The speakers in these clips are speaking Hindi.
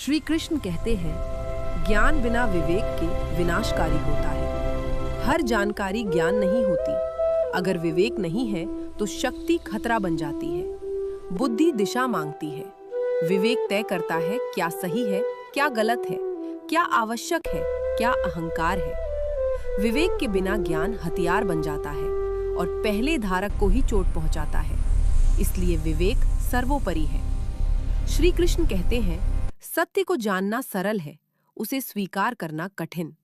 श्री कृष्ण कहते हैं, ज्ञान बिना विवेक के विनाशकारी होता है। हर जानकारी ज्ञान नहीं होती। अगर विवेक नहीं है तो शक्ति खतरा बन जाती है। बुद्धि दिशा मांगती है। विवेक तय करता है क्या सही है, क्या गलत है, क्या आवश्यक है, क्या अहंकार है। विवेक के बिना ज्ञान हथियार बन जाता है और पहले धारक को ही चोट पहुंचाता है। इसलिए विवेक सर्वोपरि है। श्री कृष्ण कहते हैं, सत्य को जानना सरल है, उसे स्वीकार करना कठिन।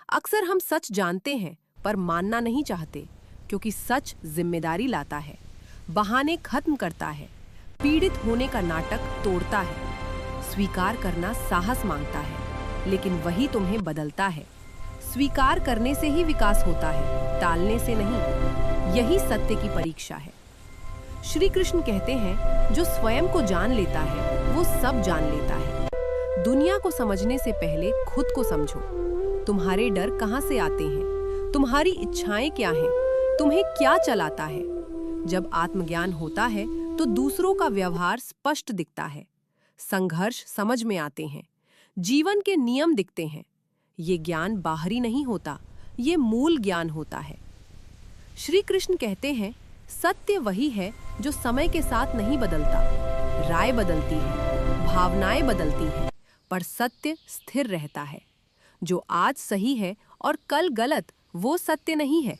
अक्सर हम सच जानते हैं पर मानना नहीं चाहते, क्योंकि सच जिम्मेदारी लाता है, बहाने खत्म करता है, पीड़ित होने का नाटक तोड़ता है। स्वीकार करना साहस मांगता है, लेकिन वही तुम्हें बदलता है। स्वीकार करने से ही विकास होता है, टालने से नहीं। यही सत्य की परीक्षा है। श्री कृष्ण कहते हैं, जो स्वयं को जान लेता है वो सब जान लेता है। दुनिया को समझने से पहले खुद को समझो। तुम्हारे डर कहाँ से आते हैं? तुम्हारी इच्छाएं क्या हैं? तुम्हें क्या चलाता है? जब आत्मज्ञान होता है तो दूसरों का व्यवहार स्पष्ट दिखता है। संघर्ष समझ में आते हैं। जीवन के नियम दिखते हैं। ये ज्ञान बाहरी नहीं होता, ये मूल ज्ञान होता है। श्री कृष्ण कहते हैं, सत्य वही है जो समय के साथ नहीं बदलता। राय बदलती है, भावनाएं बदलती हैं, पर सत्य स्थिर रहता है। जो आज सही है और कल गलत, वो सत्य नहीं है।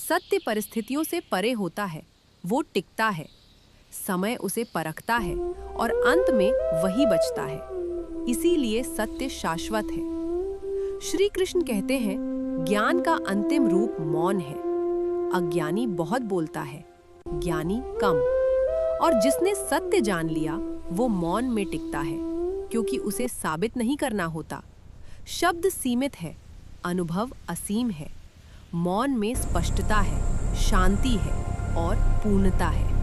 सत्य परिस्थितियों से परे होता है, वो टिकता है। समय उसे परखता है और अंत में वही बचता है। इसीलिए सत्य शाश्वत है। श्री कृष्ण कहते हैं, ज्ञान का अंतिम रूप मौन है। अज्ञानी बहुत बोलता है, ज्ञानी कम। और जिसने सत्य जान लिया वो मौन में टिकता है, क्योंकि उसे साबित नहीं करना होता। शब्द सीमित है, अनुभव असीम है। मौन में स्पष्टता है, शांति है और पूर्णता है।